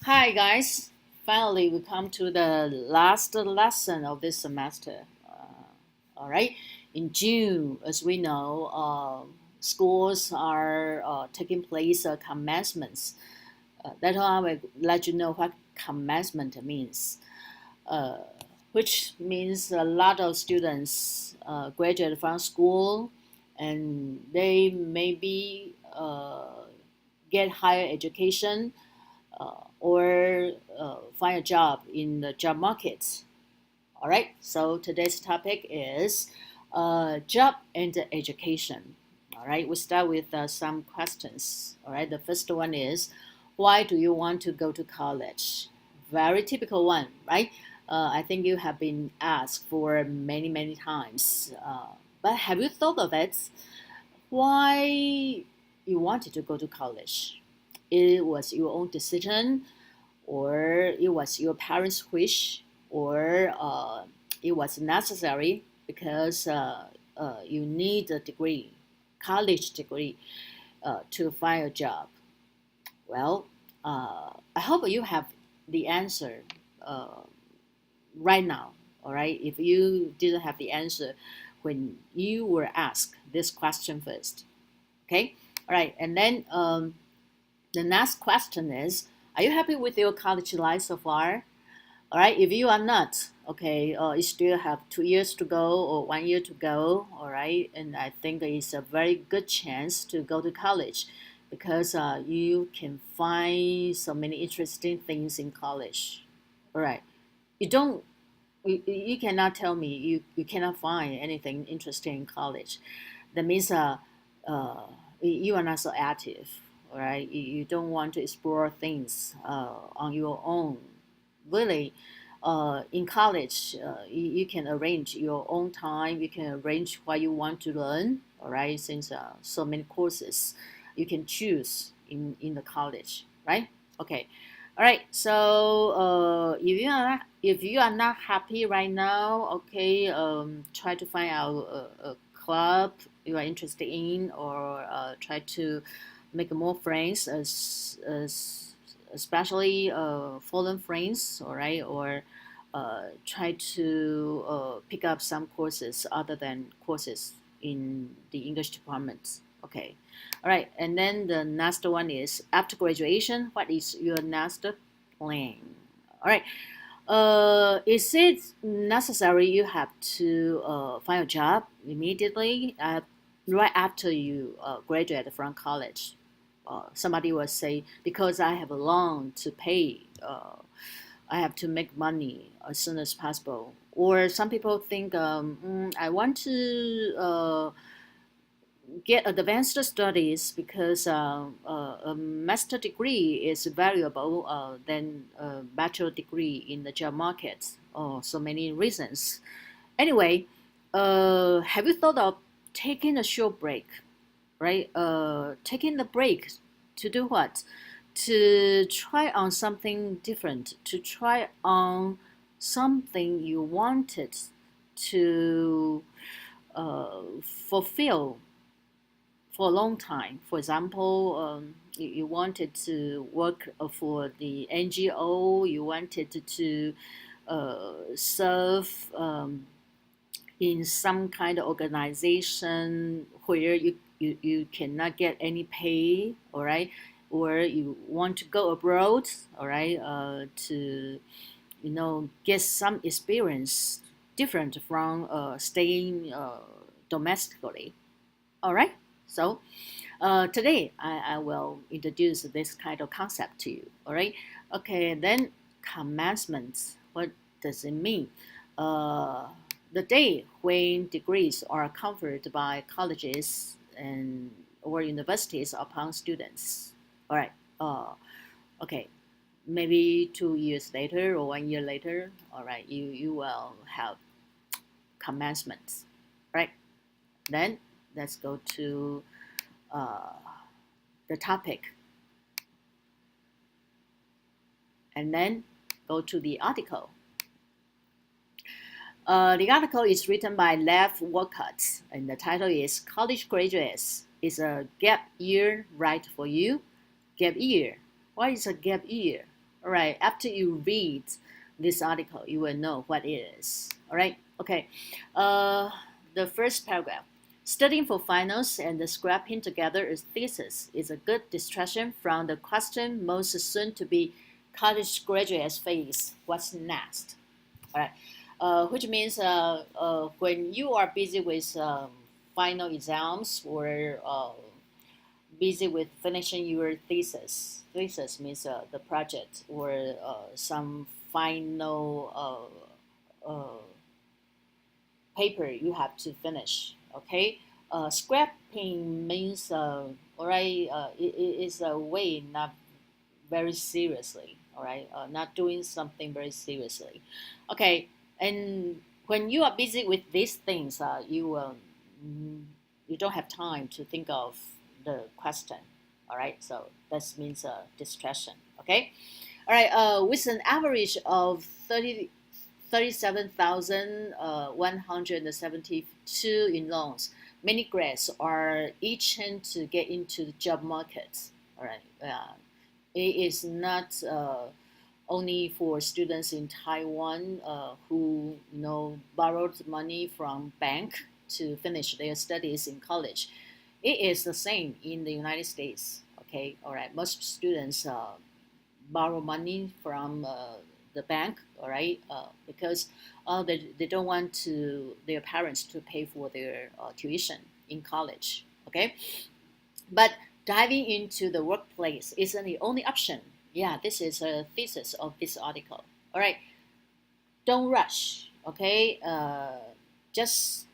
Hi guys, finally we come to the last lesson of this semester. All right, in June, as we know, schools are taking place commencements. That's why I will let you know what commencement means, uh, which means a lot of students graduate from school and they maybe get higher education or find a job in the job market. All right, so today's topic is job and education. All right, we start with some questions. All right, the first one is why do you want to go to college? Very typical one, right? I think you have been asked for many, many times. But have you thought of it? Why you wanted to go to college? It was your own decision, or it was your parents' wish, or it was necessary because you need a degree, college degree, to find a job. Well, I hope you have the answer uh, right now. All right. If you didn't have the answer when you were asked this question first, okay. All right. And then the next question is, are you happy with your college life so far? All right, if you are not, okay, you still have 2 years to go or 1 year to go, all right, and I think it's a very good chance to go to college because you can find so many interesting things in college. All right, you don't, you cannot tell me you cannot find anything interesting in college. That means uh, you are not so active, all right, you don't want to explore things on your own really. In college, you can arrange your own time. You can arrange what you want to learn. All right, since so many courses you can choose in the college, right? Okay, all right. So if you are not happy right now, okay, try to find out a club you are interested in, or try to make more friends as especially foreign friends, all right, or try to pick up some courses other than courses in the English department. Okay, all right, and then the next one is after graduation, what is your next plan? All right, is it necessary you have to find a job immediately right after you graduate from college? Somebody will say, because I have a loan to pay, I have to make money as soon as possible. Or some people think, I want to get advanced studies because a master degree is valuable than a bachelor degree in the job market. Oh, so many reasons. Anyway, have you thought of taking a short break, right? Taking the break to do what? To try on something different, to try on something you wanted to fulfill for a long time. For example, you wanted to work for the NGO, you wanted to serve in some kind of organization where you cannot get any pay, all right, or you want to go abroad, all right, to get some experience different from staying domestically, all right. So today I will introduce this kind of concept to you, all right. Okay, then commencement, what does it mean? uh, the day when degrees are conferred by colleges and or universities upon students. All right. Okay. Maybe 2 years later or 1 year later. All right. You will have commencements. Right. Then let's go to uh, the topic, and then go to the article. The article is written by Lev Walcott, and the title is College Graduates. Is a gap year right for you? Gap year. What is a gap year? All right, after you read this article, you will know what it is. All right, okay. Uh, the first paragraph. Studying for finals and scrapping together a thesis is a good distraction from the question most soon to be college graduates face: what's next? All right, which means when you are busy with final exams or busy with finishing your thesis. Thesis means the project or some final paper you have to finish. Okay, scrapping means all right. It is a way not very seriously. All right, not doing something very seriously. Okay, and when you are busy with these things, mm, you don't have time to think of the question. All right, so that means distraction. Okay, all right. With an average of 37,172 in loans, many grads are itching to get into the job market. All right. It is not only for students in Taiwan who borrowed money from bank to finish their studies in college. It is the same in the United States. Okay, all right. Most students borrow money from the bank, all right, because they don't want their parents to pay for their tuition in college. Okay, but diving into the workplace isn't the only option. Yeah, this is a thesis of this article. All right, don't rush. Okay, just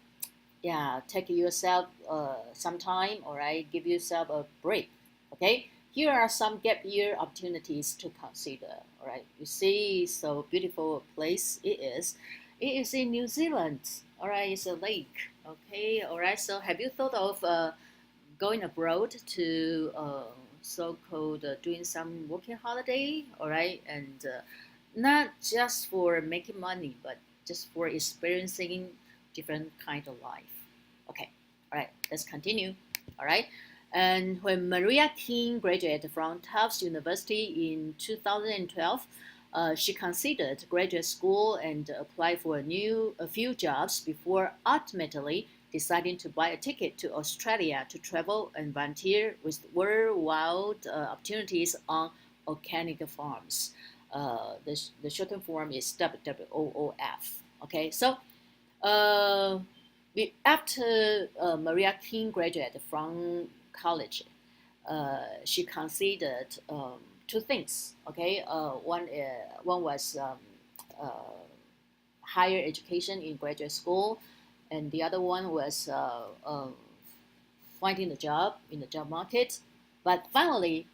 yeah, take yourself some time. All right, give yourself a break. Okay, here are some gap year opportunities to consider. All right, you see, so beautiful place it is. It is in New Zealand. All right, it's a lake. Okay, all right. So have you thought of going abroad to so-called doing some working holiday, all right, and not just for making money, but just for experiencing different kind of life. Okay, all right, let's continue. All right, and when Maria King graduated from Tufts University in 2012. She considered graduate school and applied for a few jobs before ultimately deciding to buy a ticket to Australia to travel and volunteer with worldwide opportunities on organic farms. The shortened form is WWOOF. Okay, so uh, after Maria King graduated from college, she considered two things. Okay, one was uh, higher education in graduate school, and the other one was finding a job in the job market. But finally,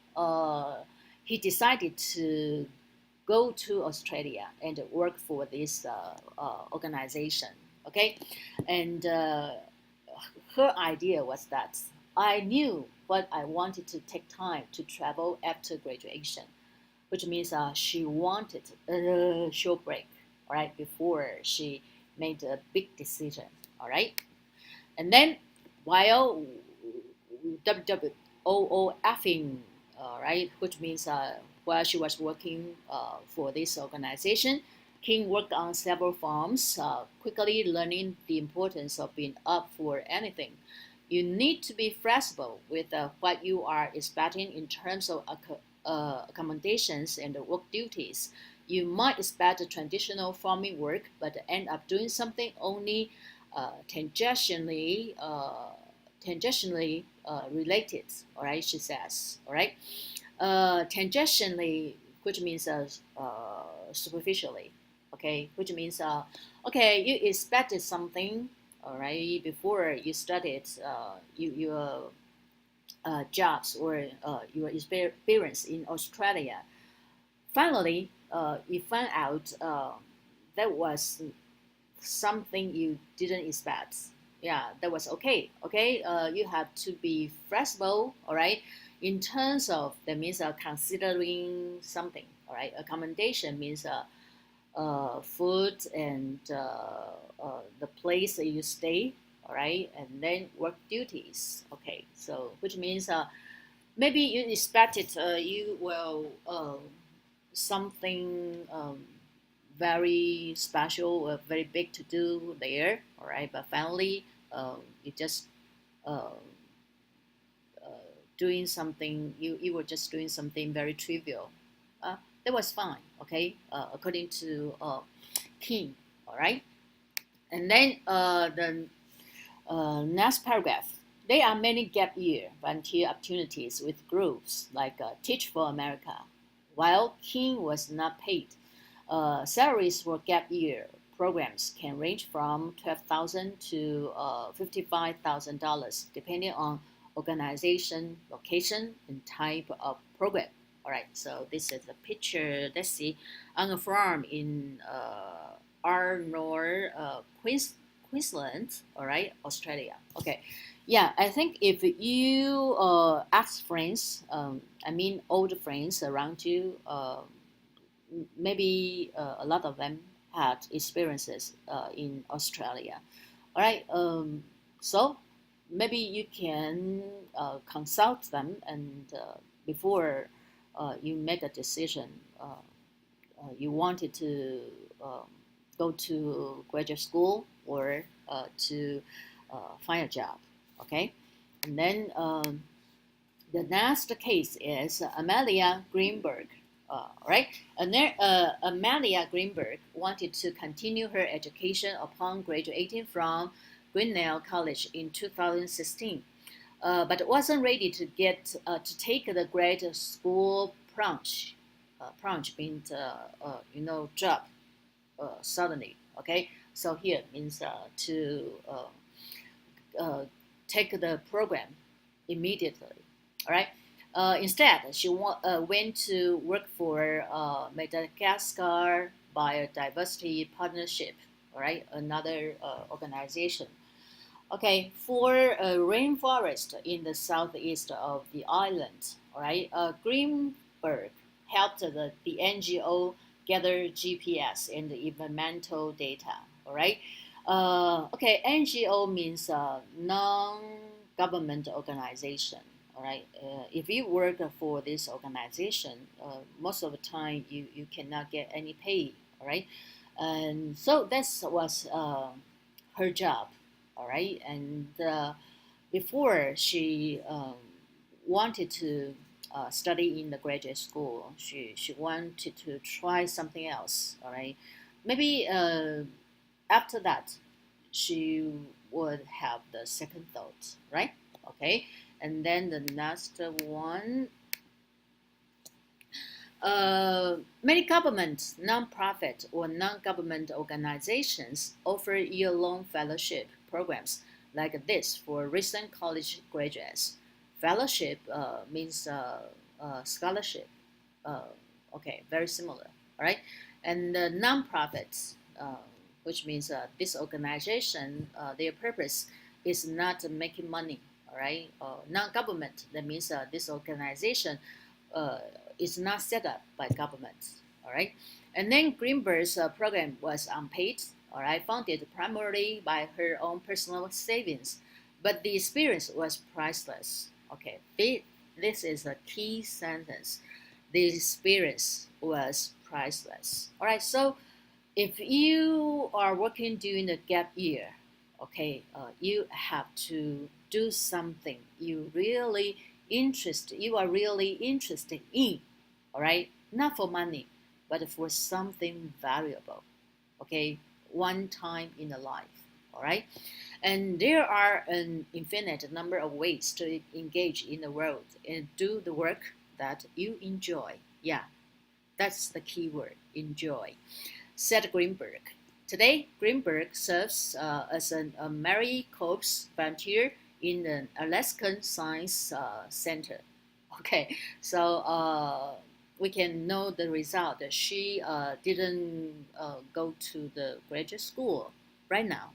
he decided to go to Australia and work for this organization. Okay, and her idea was that I knew what I wanted to take time to travel after graduation, which means she wanted a short break, all right, before she made a big decision, all right. And then while WWOOFing, all right, which means while she was working for this organization, King worked on several farms, quickly learning the importance of being up for anything. You need to be flexible with what you are expecting in terms of accommodations and work duties. You might expect a traditional farming work, but end up doing something only tangentially related. All right, she says. All right, tangentially, which means superficially. Okay, which means okay, you expected something. All right, before you studied your jobs or your experience in Australia. Finally, you find out that was something you didn't expect. Yeah, that was okay. Okay, you have to be flexible. All right, in terms of that means considering something. All right, accommodation means food and the place that you stay. All right, and then work duties. Okay, so which means maybe you expected you will something very special or very big to do there, all right? But finally, you just uh, doing something, you were just doing something very trivial. That was fine, okay, according to King, all right? And then the next paragraph. There are many gap year volunteer opportunities with groups like Teach for America. While King was not paid, salaries for gap year programs can range from $12,000 to $55,000 depending on organization, location, and type of program. All right, so this is a picture. Let's see, on a farm in Arnor, Queensland. All right, Australia. Okay, yeah, I think if you ask friends, I mean old friends around you, maybe a lot of them had experiences in Australia. All right, so maybe you can consult them and before you make a decision, you wanted to um, go to graduate school or to find a job. Okay, and then the next case is Amelia Greenberg. Right, Amelia Greenberg wanted to continue her education upon graduating from Grinnell College in 2016, but wasn't ready to get to take the graduate school plunge. Plunge means job suddenly. Okay, so here means to uh, take the program immediately. All right. Instead, she went to work for Madagascar Biodiversity Partnership. All right, another organization. Okay, for a rainforest in the southeast of the island. All right, Greenberg helped the NGO gather GPS and environmental data. All right. Okay, NGO means non-government organization. All right. If you work for this organization, most of the time you cannot get any pay. All right. And so that was her job. All right. And before she wanted to study in the graduate school, she wanted to try something else. All right. Maybe after that, she would have the second thought, right? Okay, and then the next one. Many government, non-profit, or non-government organizations offer year-long fellowship programs like this for recent college graduates. Fellowship means scholarship. Uh, okay, very similar. All right, and non-profits, which means this organization, their purpose is not making money. All right, non-government. That means this organization uh, is not set up by governments. All right, and then Greenberg's program was unpaid. All right, funded primarily by her own personal savings, but the experience was priceless. Okay, this is a key sentence. The experience was priceless. All right, so if you are working during the gap year, okay, you have to do something you are really interested in, all right, not for money, but for something valuable, okay, one time in a life, all right. And there are an infinite number of ways to engage in the world and do the work that you enjoy. Yeah, that's the key word, enjoy, said Greenberg. Today, Greenberg serves as an AmeriCorps volunteer in the Alaskan Science Center. Okay, so we can know the result that she didn't go to the graduate school right now.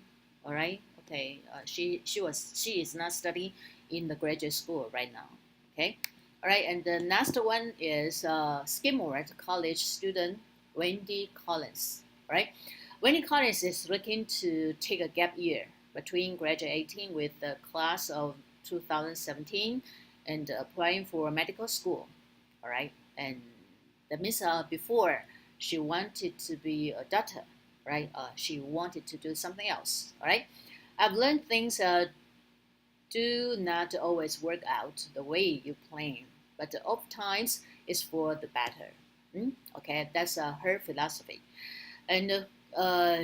All right, okay, she is not studying in the graduate school right now. Okay, all right, and the next one is Skidmore College student Wendy Collins. Right, Wendy Collins is looking to take a gap year between graduating with the class of 2017 and applying for medical school. All right, and That means before she wanted to be a doctor, right? She wanted to do something else, all right? I've learned things do not always work out the way you plan, but oftentimes it's for the better. Okay, that's her philosophy. And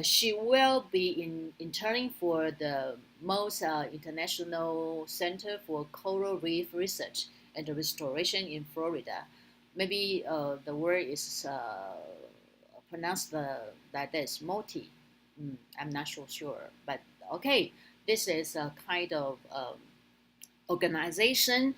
she will be interning for the most international center for coral reef research and restoration in Florida. Maybe the word is pronounced like this, multi. I'm not so sure, but okay, this is a kind of organization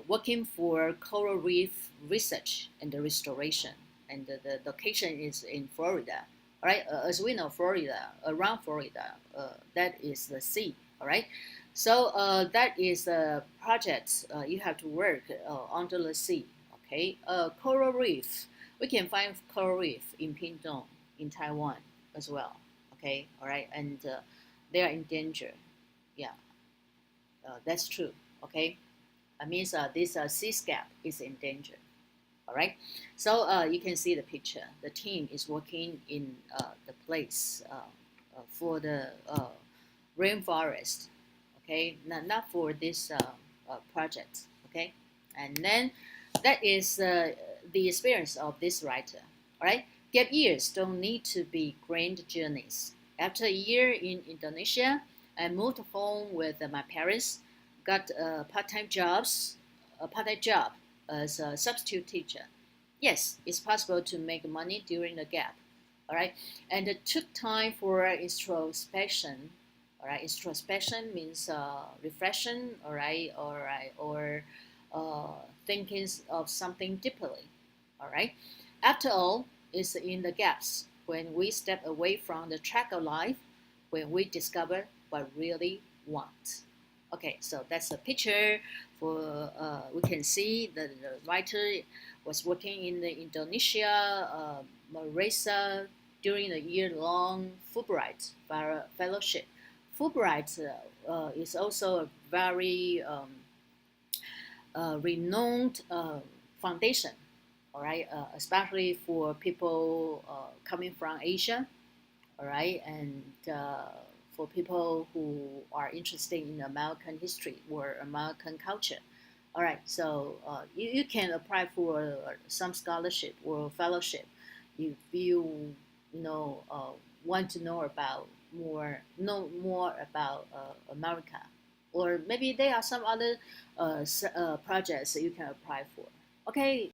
working for coral reef research and restoration, and the location is in Florida. All right, as we know, Florida, around Florida, that is the sea. All right, so that is a project you have to work under the sea. Okay, coral reef. We can find coral reef in Pingdong, in Taiwan as well. Okay, all right, and they are in danger. Yeah, that's true. Okay, that means this sea scap is in danger. All right, so you can see the picture. The team is working in the place for the rainforest. Okay, not for this project. Okay, and then that is the experience of this writer. All right, gap years don't need to be grand journeys. After a year in Indonesia, I moved home with my parents, got a part-time job as a substitute teacher. Yes, it's possible to make money during the gap. All right, and it took time for introspection. All right, introspection means reflection. Or thinking of something deeply. All right. After all, it's in the gaps when we step away from the track of life, when we discover what we really want. Okay, so that's a picture for we can see that the writer was working in the Indonesia, Malaysia during a year-long Fulbright fellowship. Fulbright is also a very renowned foundation, all right, especially for people coming from Asia, all right, and for people who are interested in American history or American culture. All right, so you can apply for some scholarship or fellowship if you know want to know more about America, or maybe there are some other projects that you can apply for. Okay,